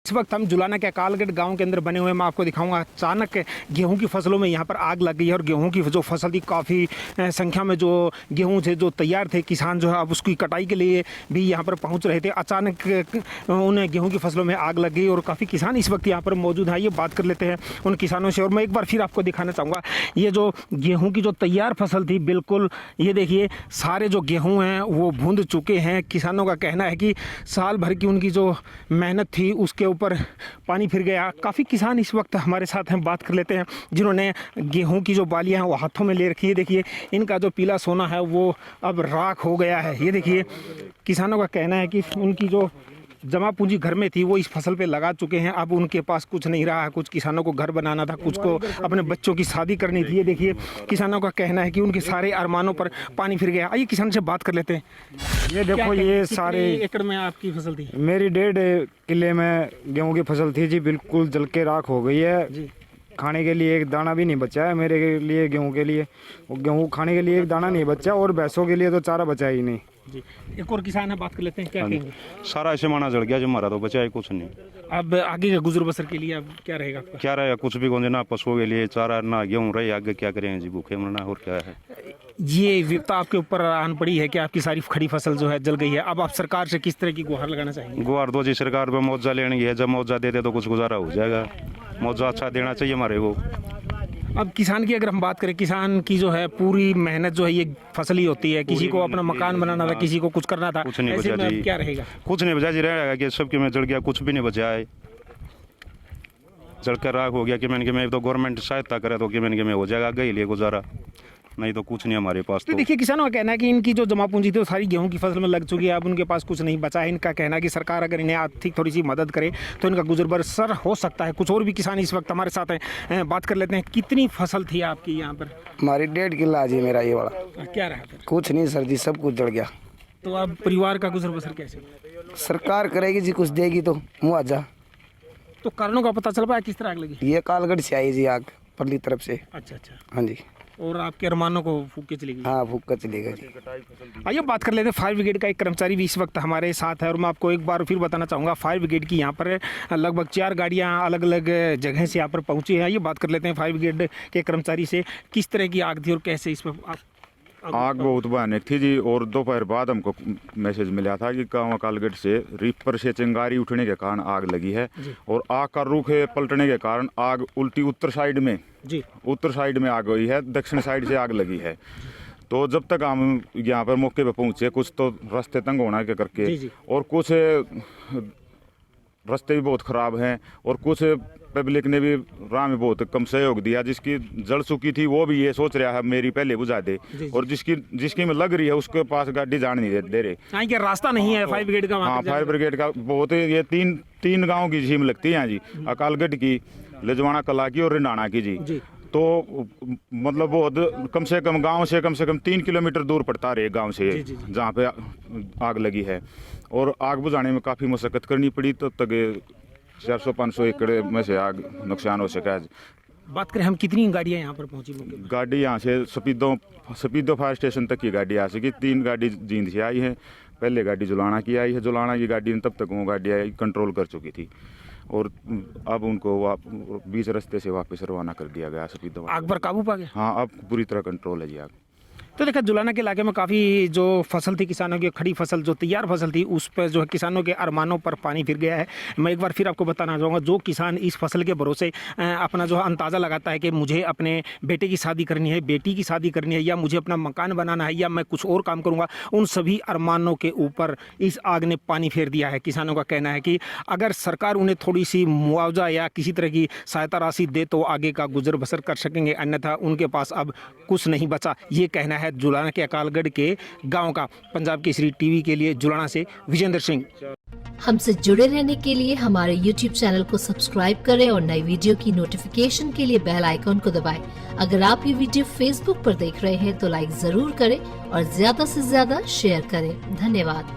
इस वक्त हम जुलाना के अकालगढ़ गांव के अंदर बने हुए मैं आपको दिखाऊंगा। अचानक गेहूं की फसलों में यहां पर आग लग गई है और गेहूं की जो फसल थी काफ़ी संख्या में जो गेहूं थे जो तैयार थे, किसान जो है अब उसकी कटाई के लिए भी यहां पर पहुंच रहे थे। अचानक उन्हें गेहूं की फसलों में आग लग गई और काफ़ी किसान इस वक्त यहाँ पर मौजूद हैं। ये बात कर लेते हैं उन किसानों से और मैं एक बार फिर आपको दिखाना चाहूँगा ये जो गेहूँ की जो तैयार फसल थी, बिल्कुल ये देखिए सारे जो गेहूँ हैं वो भूंद चुके हैं। किसानों का कहना है कि साल भर की उनकी जो मेहनत थी उसके ऊपर पानी फिर गया। काफ़ी किसान इस वक्त हमारे साथ हैं, बात कर लेते हैं जिन्होंने गेहूं की जो बालियां हैं वो हाथों में ले रखी है। देखिए इनका जो पीला सोना है वो अब राख हो गया है। ये देखिए किसानों का कहना है कि उनकी जो जमा पूंजी घर में थी वो इस फसल पे लगा चुके हैं, अब उनके पास कुछ नहीं रहा है। कुछ किसानों को घर बनाना था, कुछ को अपने बच्चों की शादी करनी थी। ये देखिए किसानों का कहना है कि उनके सारे अरमानों पर पानी फिर गया। आइए किसान से बात कर लेते हैं। ये देखो ये सारे एकड़ में आपकी फसल थी? मेरी 1.5 किले में गेहूं की फसल थी जी, बिल्कुल जल के राख हो गई है जी। खाने के लिए एक दाना भी नहीं बचा है मेरे लिए, गेहूं के लिए गेहूं खाने के लिए एक दाना नहीं बचा और भैंसों के लिए तो चारा बचा ही नहीं जी। एक और किसान है, बात कर लेते हैं, क्या कहेंगे? सारा ऐसे माना जल गया जो हमारा तो बचा है कुछ नहीं। अब आगे का गुजर बसर के लिए अब क्या रहेगा आपका? क्या रहेगा, कुछ भी गोंजे ना पशुओं के लिए चारा ना गेहूं रहे, आगे क्या करेंगे जी, भूखे मरना और क्या है। ये विपदा आपके ऊपर आन पड़ी है कि आपकी सारी खड़ी फसल जो है जल गई है। अब आप सरकार से किस तरह की गुहार लगाना चाहेंगे? गुहार दो जी, सरकार पे मुआवजा लेनी है, जब मुआवजा देते तो कुछ गुजारा हो जाएगा। मुआवजा अच्छा देना चाहिए हमारे को। अब किसान की अगर हम बात करें, किसान की जो है पूरी मेहनत जो है ये फसल ही होती है। किसी को अपना मकान बनाना था, किसी को कुछ करना था, कुछ नहीं ऐसे बचा में जी। अब क्या रहेगा? कुछ नहीं बचा जी, रहेगा कि सबके में जल गया, कुछ भी नहीं बचा है। जलकर राख हो गया कि मैंने कि मैं तो गवर्नमेंट सहायता करे तो कि मैंने कि मैं हो जाएगा आगे ही लिए गुजारा, नहीं तो कुछ नहीं हमारे पास। तो देखिए किसानों का कहना है कि इनकी जो जमा पूंजी थी वो सारी गेहूं की फसल में लग चुकी है, अब उनके पास कुछ नहीं बचा है। इनका कहना है कि सरकार अगर इन्हें आर्थिक थोड़ी सी मदद करे तो इनका गुजर बसर हो सकता है। कुछ और भी किसान इस वक्त हमारे साथ हैं, बात कर लेते हैं। कितनी फसल थी आपकी यहाँ पर? हमारी 1.5 किला जी मेरा ये वाला। क्या रहा फिर? कुछ नहीं सर जी, सब कुछ जल गया। तो अब परिवार का गुजर बसर कैसे? सरकार करेगी जी, कुछ देगी तो मुआवजा। तो कारणों का पता चल पाया किस तरह आग लगी? ये कालगढ़ से आई जी आग, परली तरफ से। अच्छा अच्छा। हाँ जी। और आपके अरमानों को फूक के चली गई? हाँ, फूक कर चलेगा जी। आइए बात कर लेते हैं। फायर ब्रिगेड का एक कर्मचारी भी इस वक्त हमारे साथ है और मैं आपको एक बार फिर बताना चाहूँगा फायर ब्रिगेड की यहाँ पर लगभग 4 गाड़ियाँ अलग अलग जगह से यहाँ पर पहुँची हैं। ये बात कर लेते हैं फायर ब्रिगेड के कर्मचारी से, किस तरह की आग थी और कैसे इस पर आग बहुत भयानक थी जी। और दोपहर बाद हमको मैसेज मिला था कि गाँव कालगढ़ से रीपर से चिंगारी उठने के कारण आग लगी है और आग का रुख पलटने के कारण आग उल्टी उत्तर साइड में आग गई है, दक्षिण साइड से आग लगी है। तो जब तक हम यहाँ पर मौके पे पहुँचे, कुछ तो रास्ते तंग होना के करके और कुछ रास्ते भी बहुत ख़राब हैं और कुछ पब्लिक ने भी राह में बहुत कम सहयोग दिया। जिसकी जल चुकी थी वो भी ये सोच रहा है मेरी पहले बुझा दे, और जिसकी में लग रही है उसके पास गाड़ी जाने नहीं दे रहे। क्या रास्ता नहीं है फायर ब्रिगेड का? हाँ, फायर ब्रिगेड का बहुत, ये तीन गाँव की झीम लगती है यहाँ जी, अकालगढ़ की, लजवाना कला की और रिंडाना की जी। तो मतलब बहुत कम से कम 3 किलोमीटर दूर पड़ता रहे गांव से जहाँ पे आग लगी है। और आग बुझाने में काफ़ी मशक्कत करनी पड़ी, तब तक 400-500 एकड़ में से आग नुकसान हो सका है। बात करें हम, कितनी गाड़ियाँ यहाँ पर पहुँची? गाड़ी यहाँ से सपीदो फायर स्टेशन तक की गाड़ी आ सकी। 3 गाड़ी जींद से आई है, पहले गाड़ी जुलाना की आई है। जुलाना की गाड़ी ने तब तक वो गाड़ी कंट्रोल कर चुकी थी और अब उनको बीच रास्ते से वापस रवाना कर दिया गया सपीदो। आग पर काबू पा गया? हाँ, अब पूरी तरह कंट्रोल है जी आग। तो देखा जुलाना के इलाके में काफ़ी जो फसल थी किसानों की, खड़ी फसल जो तैयार फसल थी, उस पर जो है किसानों के अरमानों पर पानी फिर गया है। मैं एक बार फिर आपको बताना चाहूँगा, जो किसान इस फसल के भरोसे अपना जो अंदाज़ा लगाता है कि मुझे अपने बेटे की शादी करनी है, बेटी की शादी करनी है, या मुझे अपना मकान बनाना है, या मैं कुछ और काम करूँगा, उन सभी अरमानों के ऊपर इस आग ने पानी फेर दिया है। किसानों का कहना है कि अगर सरकार उन्हें थोड़ी सी मुआवजा या किसी तरह की सहायता राशि दे तो आगे का गुजर बसर कर सकेंगे, अन्यथा उनके पास अब कुछ नहीं बचा। ये कहना है जुलाना के अकालगढ़ के गांव का। पंजाब केसरी टीवी के लिए जुलाना से विजेंद्र सिंह। हमसे जुड़े रहने के लिए हमारे YouTube चैनल को सब्सक्राइब करें और नई वीडियो की नोटिफिकेशन के लिए बेल आइकॉन को दबाएं। अगर आप ये वीडियो Facebook पर देख रहे हैं तो लाइक जरूर करें और ज्यादा से ज्यादा शेयर करें। धन्यवाद।